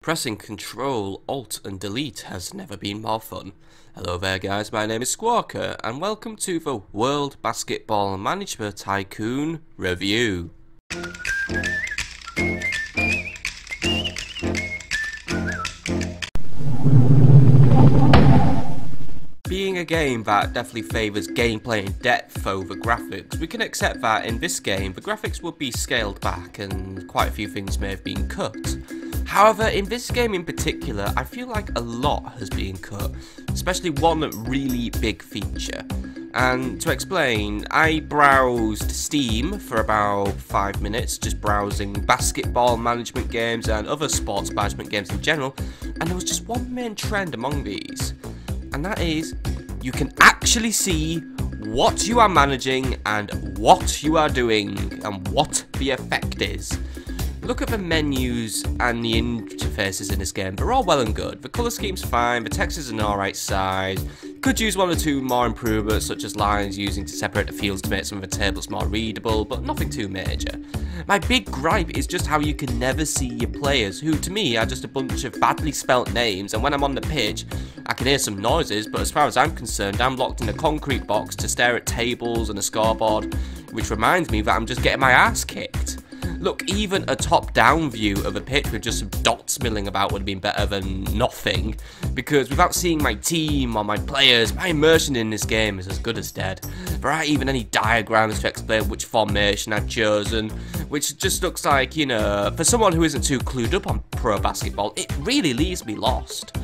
Pressing Control, Alt and Delete has never been more fun. Hello there guys, my name is Squawker and welcome to the World Basketball Manager Tycoon review. Being a game that definitely favours gameplay and depth over graphics, we can accept that in this game the graphics would be scaled back and quite a few things may have been cut. However, in this game in particular, I feel like a lot has been cut, especially one really big feature. And to explain, I browsed Steam for about 5 minutes, just browsing basketball management games and other sports management games in general, and there was just one main trend among these, and that is, you can actually see what you are managing and what you are doing and what the effect is. Look at the menus and the interfaces in this game, they're all well and good. The colour scheme's fine, the text is an alright size. Could use one or two more improvements, such as lines using to separate the fields to make some of the tables more readable, but nothing too major. My big gripe is just how you can never see your players, who to me are just a bunch of badly spelt names, and when I'm on the pitch, I can hear some noises, but as far as I'm concerned, I'm locked in a concrete box to stare at tables and a scoreboard, which reminds me that I'm just getting my ass kicked. Look, even a top-down view of a pitch with just some dots milling about would have been better than nothing, because without seeing my team or my players, my immersion in this game is as good as dead. There aren't even any diagrams to explain which formation I've chosen, which just looks like, you know, for someone who isn't too clued up on pro basketball, it really leaves me lost.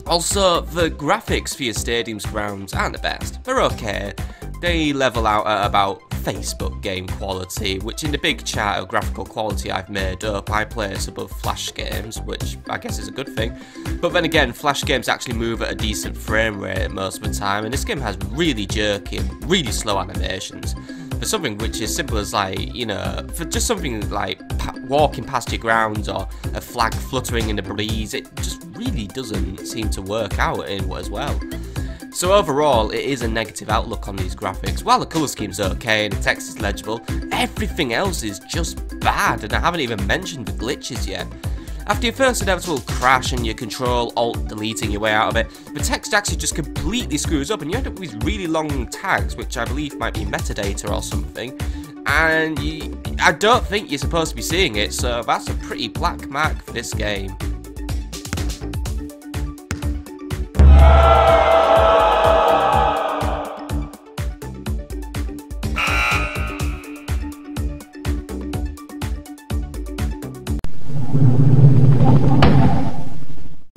Also, the graphics for your stadium's grounds aren't the best. They're okay. They level out at about Facebook game quality, which in the big chart of graphical quality I've made up, I place above Flash games, which I guess is a good thing. But then again, Flash games actually move at a decent frame rate most of the time, and this game has really jerky and really slow animations. For something which is simple as, like, you know, for just something like walking past your grounds or a flag fluttering in the breeze, it just really doesn't seem to work out in as well. So overall, it is a negative outlook on these graphics. While the colour scheme's okay and the text is legible, everything else is just bad, and I haven't even mentioned the glitches yet. After your first inevitable crash and your Control-Alt-deleting your way out of it, the text actually just completely screws up and you end up with these really long tags, which I believe might be metadata or something, and I don't think you're supposed to be seeing it, so that's a pretty black mark for this game.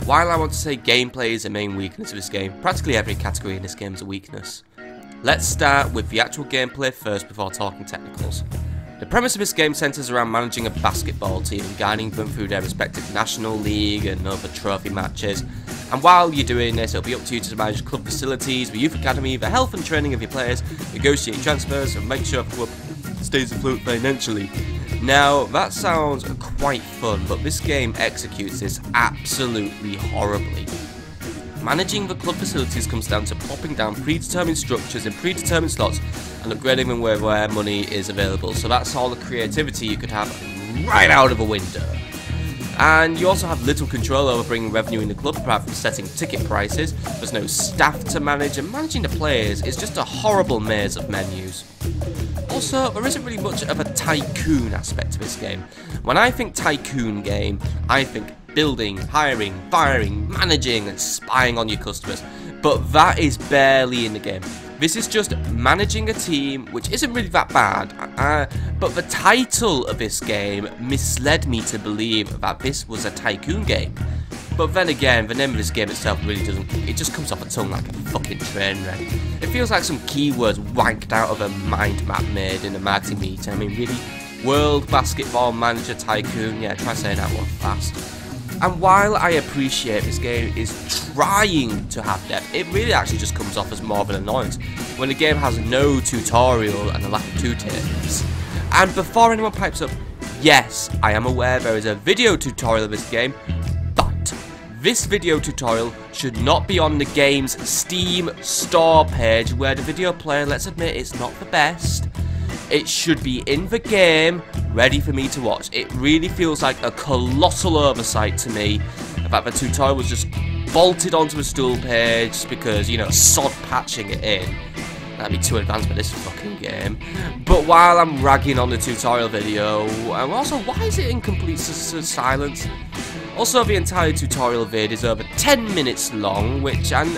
While I want to say gameplay is a main weakness of this game, practically every category in this game is a weakness. Let's start with the actual gameplay first before talking technicals. The premise of this game centres around managing a basketball team and guiding them through their respective National League and other trophy matches. And while you're doing this, it'll be up to you to manage club facilities, the youth academy, the health and training of your players, negotiate transfers and make sure the club stays afloat financially. Now, that sounds quite fun, but this game executes this absolutely horribly. Managing the club facilities comes down to plopping down predetermined structures in predetermined slots and upgrading them where money is available, so that's all the creativity you could have right out of a window. And you also have little control over bringing revenue in the club, apart from setting ticket prices. There's no staff to manage, and managing the players is just a horrible maze of menus. Also, there isn't really much of a Tycoon aspect to this game. When I think Tycoon game, I think building, hiring, firing, managing and spying on your customers. But that is barely in the game. This is just managing a team, which isn't really that bad. But the title of this game misled me to believe that this was a Tycoon game. But then again, the name of this game itself really doesn't, it just comes off the tongue like a fucking train wreck. It feels like some keywords wanked out of a mind map made in a marketing meeting. I mean, really? World Basketball Manager Tycoon? Yeah, try saying that one fast. And while I appreciate this game is trying to have depth, it really actually just comes off as more of an annoyance when the game has no tutorial and a lack of tips. And before anyone pipes up, yes, I am aware there is a video tutorial of this game, but this video tutorial should not be on the game's Steam store page where the video player, let's admit, it's not the best. it should be in the game, ready for me to watch. It really feels like a colossal oversight to me. In fact, the tutorial was just bolted onto a stool page because, you know, sod patching it in. That'd be too advanced for this fucking game. But while I'm ragging on the tutorial video, and also, why is it in complete silence? Also, the entire tutorial vid is over 10 minutes long, which, and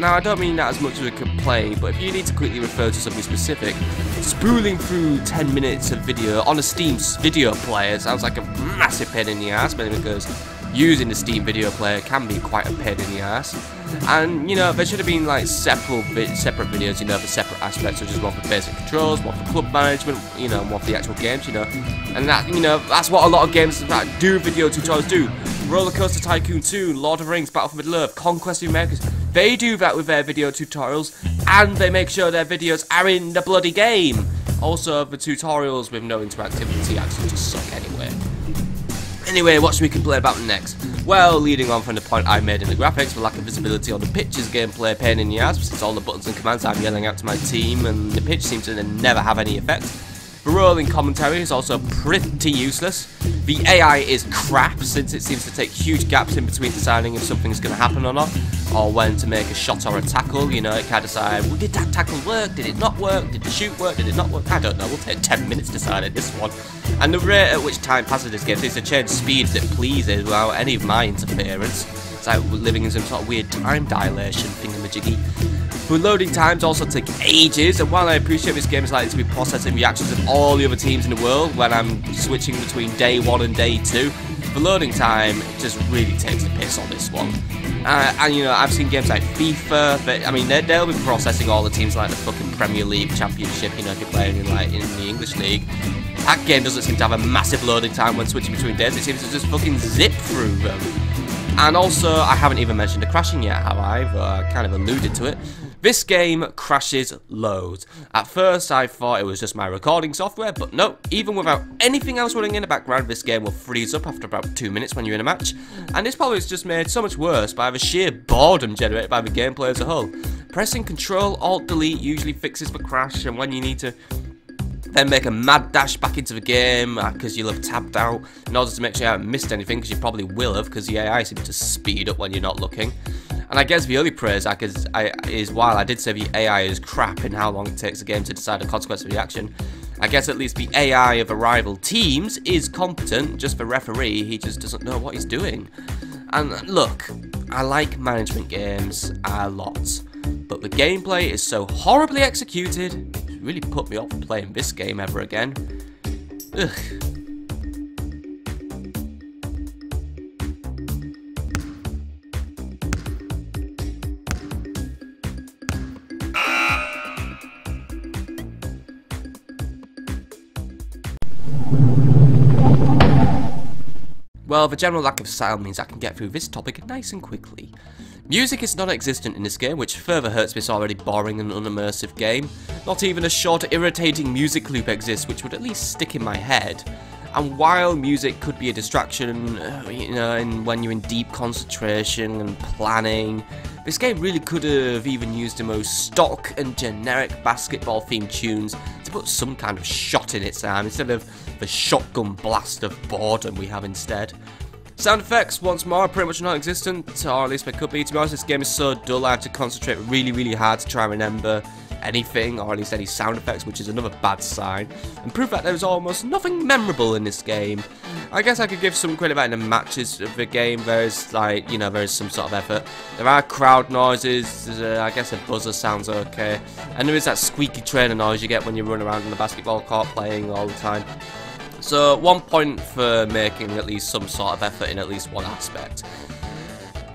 now I don't mean that as much as a complaint, but if you need to quickly refer to something specific, spooling through 10 minutes of video on a Steam video player sounds like a massive pain in the ass, mainly because using the Steam video player can be quite a pain in the ass. And, you know, there should have been like separate videos, you know, for separate aspects, such as one for basic controls, one for club management, you know, and one for the actual games, you know. And that, you know, that's what a lot of games that do video tutorials do. Roller Coaster Tycoon 2, Lord of the Rings, Battle for Middle-earth, Conquest of the Americas. They do that with their video tutorials, and they make sure their videos are in the bloody game. Also, the tutorials with no interactivity actually just suck anyway. Anyway, what should we complain about next? Well, leading on from the point I made in the graphics, the lack of visibility on the pitch's gameplay pain in the ass, since all the buttons and commands I'm yelling out to my team, and the pitch seems to never have any effect. The rolling commentary is also pretty useless. The AI is crap, since it seems to take huge gaps in between deciding if something's going to happen or not, or when to make a shot or a tackle. You know, it can't decide, well, did that tackle work, did it not work, did the shoot work, did it not work, I don't know, we'll take 10 minutes deciding this one. And the rate at which time passes this game seems to change speeds it pleases without any of my interference. It's like we're living in some sort of weird time dilation thingamajiggy. The loading times also take ages, and while I appreciate this game is likely to be processing reactions of all the other teams in the world when I'm switching between day 1 and day 2, the loading time just really takes the piss on this one. And you know, I've seen games like FIFA, but I mean, they'll be processing all the teams like the fucking Premier League Championship, you know, if you're playing in the English League. That game doesn't seem to have a massive loading time when switching between days, it seems to just fucking zip through them. And also, I haven't even mentioned the crashing yet, have I? Though I kind of alluded to it. This game crashes loads. At first I thought it was just my recording software, but no, even without anything else running in the background, this game will freeze up after about 2 minutes when you're in a match. And this probably is just made so much worse by the sheer boredom generated by the gameplay as a whole. Pressing Control Alt Delete usually fixes the crash, and when you need to then make a mad dash back into the game because you'll have tapped out in order to make sure you haven't missed anything, because you probably will have, because the AI seems to speed up when you're not looking. And I guess the only praise is while I did say the AI is crap in how long it takes the game to decide the consequence of the action, I guess at least the AI of the rival teams is competent. Just the referee, he just doesn't know what he's doing. And look, I like management games a lot, but the gameplay is so horribly executed, it really put me off playing this game ever again. Ugh. Well, the general lack of sound means I can get through this topic nice and quickly. Music is non-existent in this game, which further hurts this already boring and unimmersive game. Not even a short, irritating music loop exists, which would at least stick in my head. And while music could be a distraction, you know, when you're in deep concentration and planning, this game really could have even used the most stock and generic basketball-themed tunes to put some kind of shot in its arm instead of the shotgun blast of boredom we have instead. Sound effects, once more, are pretty much non-existent, or at least they could be. To be honest, this game is so dull I have to concentrate really hard to try and remember anything, or at least any sound effects, which is another bad sign, and proof that there's almost nothing memorable in this game. I guess I could give some credit back in the matches of the game. There's like, you know, there is some sort of effort. There are crowd noises, I guess a buzzer sounds okay, and there is that squeaky trainer noise you get when you run around in the basketball court playing all the time. So 1 point for making at least some sort of effort in at least one aspect.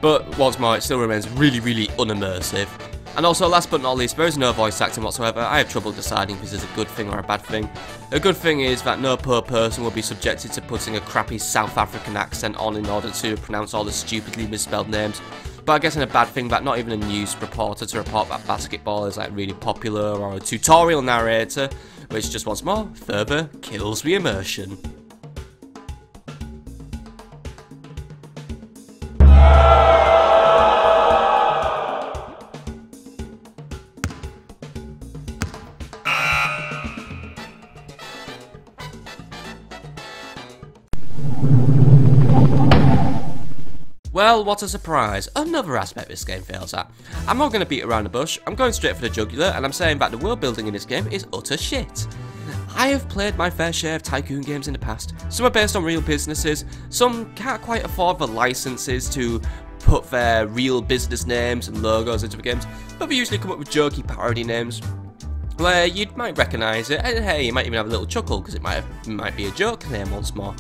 But once more, it still remains really unimmersive. And also, last but not least, there is no voice acting whatsoever. I have trouble deciding if this is a good thing or a bad thing. A good thing is that no poor person will be subjected to putting a crappy South African accent on in order to pronounce all the stupidly misspelled names. But I guess in a bad thing that not even a news reporter to report that basketball is like really popular, or a tutorial narrator, which just once more further kills the immersion. Well, what a surprise. Another aspect this game fails at. I'm not going to beat around the bush, I'm going straight for the jugular, and I'm saying that the world building in this game is utter shit. I have played my fair share of Tycoon games in the past. Some are based on real businesses, some can't quite afford the licenses to put their real business names and logos into the games, but they usually come up with jokey parody names where you might recognise it, and hey, you might even have a little chuckle because it might be a joke name once more.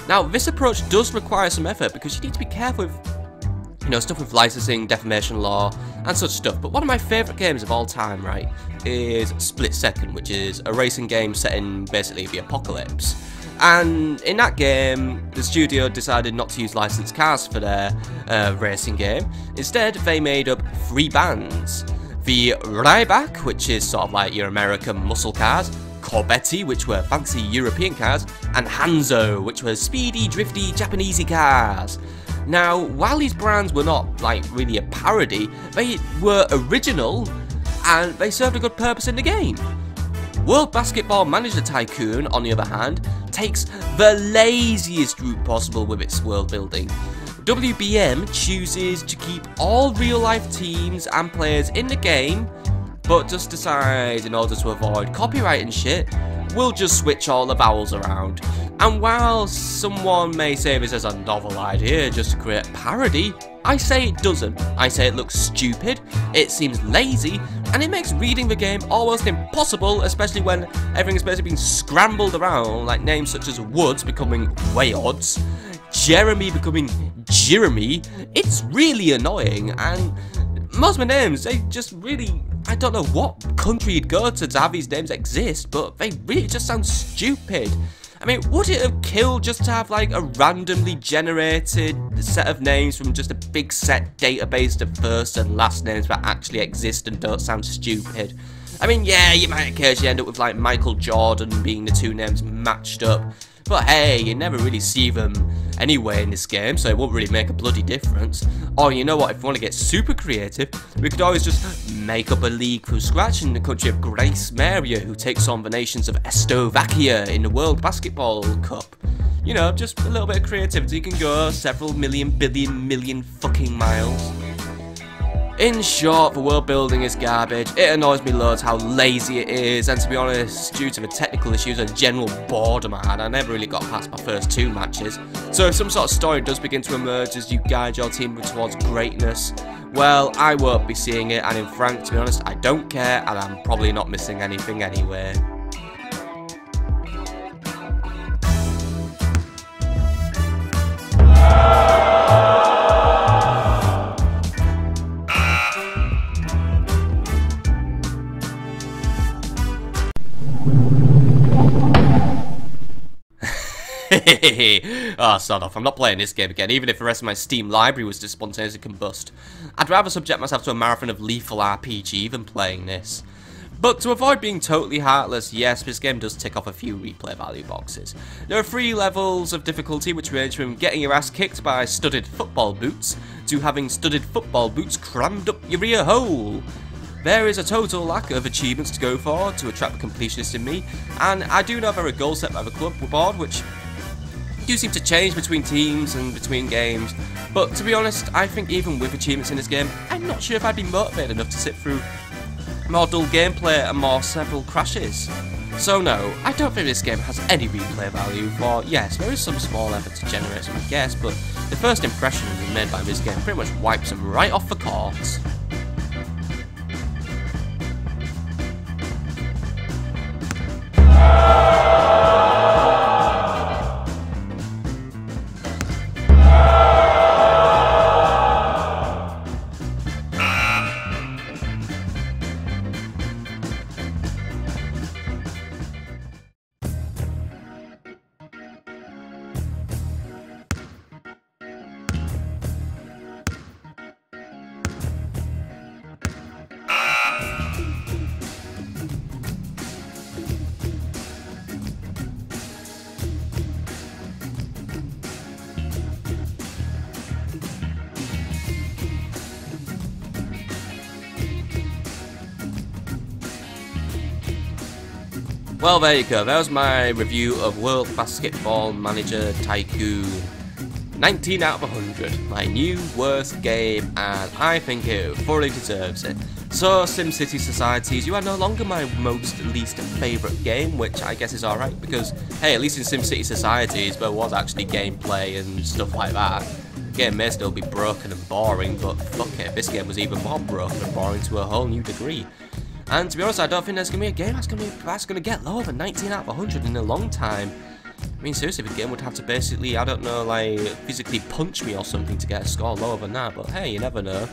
Now, this approach does require some effort because you need to be careful with, stuff with licensing, defamation law, and such stuff. But one of my favourite games of all time, right, is Split Second, which is a racing game set in basically the apocalypse. And in that game, the studio decided not to use licensed cars for their racing game. Instead, they made up 3 bands. The Ryback, which is sort of like your American muscle cars, Corbetti, which were fancy European cars, and Hanzo, which were speedy, drifty, Japanesey cars. Now, while these brands were not, like, really a parody, they were original, and they served a good purpose in the game. World Basketball Manager Tycoon, on the other hand, takes the laziest route possible with its world building. WBM chooses to keep all real-life teams and players in the game, but just decides, in order to avoid copyright and shit, we'll just switch all the vowels around. And while someone may say this is a novel idea just to create parody, I say it doesn't. I say it looks stupid, it seems lazy, and it makes reading the game almost impossible, especially when everything's basically being scrambled around, like names such as Woods becoming Wayodds, Jeremy becoming Jeremy. It's really annoying, and most of my names, they just really, I don't know what country you'd go to have these names exist, but they really just sound stupid. I mean, would it have killed just to have like a randomly generated set of names from just a big set database of first and last names that actually exist and don't sound stupid? I mean, yeah, you might occasionally end up with like Michael Jordan being the 2 names matched up, but hey, you never really see them anyway in this game, so it won't really make a bloody difference. Or you know what, if we want to get super creative, we could always just make up a league from scratch in the country of Grace Maria, who takes on the nations of Estovakia in the World Basketball Cup. You know, just a little bit of creativity can go several million fucking miles. In short, the world building is garbage. It annoys me loads how lazy it is, and to be honest, due to the technical issues and general boredom I had, I never really got past my first 2 matches. So if some sort of story does begin to emerge as you guide your team towards greatness, well, I won't be seeing it, and in Frank, to be honest, I don't care, and I'm probably not missing anything anyway. Oh, sod off, I'm not playing this game again, even if the rest of my Steam library was to spontaneously combust. I'd rather subject myself to a marathon of lethal RPG than playing this. But to avoid being totally heartless, yes, this game does tick off a few replay value boxes. There are 3 levels of difficulty which range from getting your ass kicked by studded football boots to having studded football boots crammed up your rear hole. There is a total lack of achievements to go for to attract the completionist in me, and I do know there are goals set by the club board which do seem to change between teams and between games, but to be honest, I think even with achievements in this game, I'm not sure if I'd be motivated enough to sit through more dull gameplay and more several crashes. So no, I don't think this game has any replay value, for yes, there is some small effort to generate some guess, but the first impression made by this game pretty much wipes them right off the court. Well, there you go. That was my review of World Basketball Manager Tycoon. 19 out of 100, my new worst game, and I think it fully deserves it. So, SimCity Societies, you are no longer my most least favourite game, which I guess is alright, because, hey, at least in SimCity Societies, there was actually gameplay and stuff like that. The game may still be broken and boring, but fuck it, this game was even more broken and boring to a whole new degree. And to be honest, I don't think there's going to be a game that's going to get lower than 19 out of 100 in a long time. I mean, seriously, the game would have to basically, I don't know, like, physically punch me or something to get a score lower than that, but hey, you never know.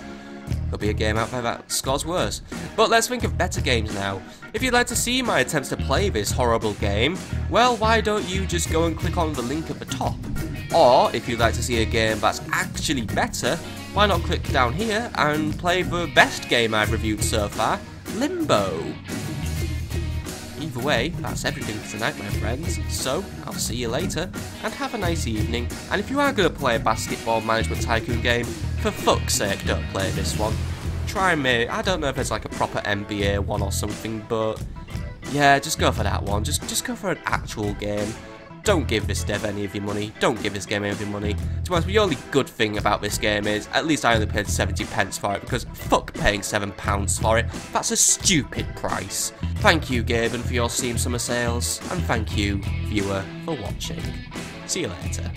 There'll be a game out there that scores worse. But let's think of better games now. If you'd like to see my attempts to play this horrible game, well, why don't you just go and click on the link at the top? Or, if you'd like to see a game that's actually better, why not click down here and play the best game I've reviewed so far, Limbo. Either way, that's everything for tonight, my friends, so I'll see you later, and have a nice evening, and if you are going to play a basketball management tycoon game, for fuck's sake, don't play this one. Try me, I don't know if it's like a proper NBA one or something, but yeah, just go for that one, just go for an actual game. Don't give this dev any of your money, don't give this game any of your money. To be honest, the only good thing about this game is, at least I only paid 70 pence for it, because fuck paying £7 for it, that's a stupid price. Thank you, Gaben, for your Steam Summer Sales, and thank you, viewer, for watching. See you later.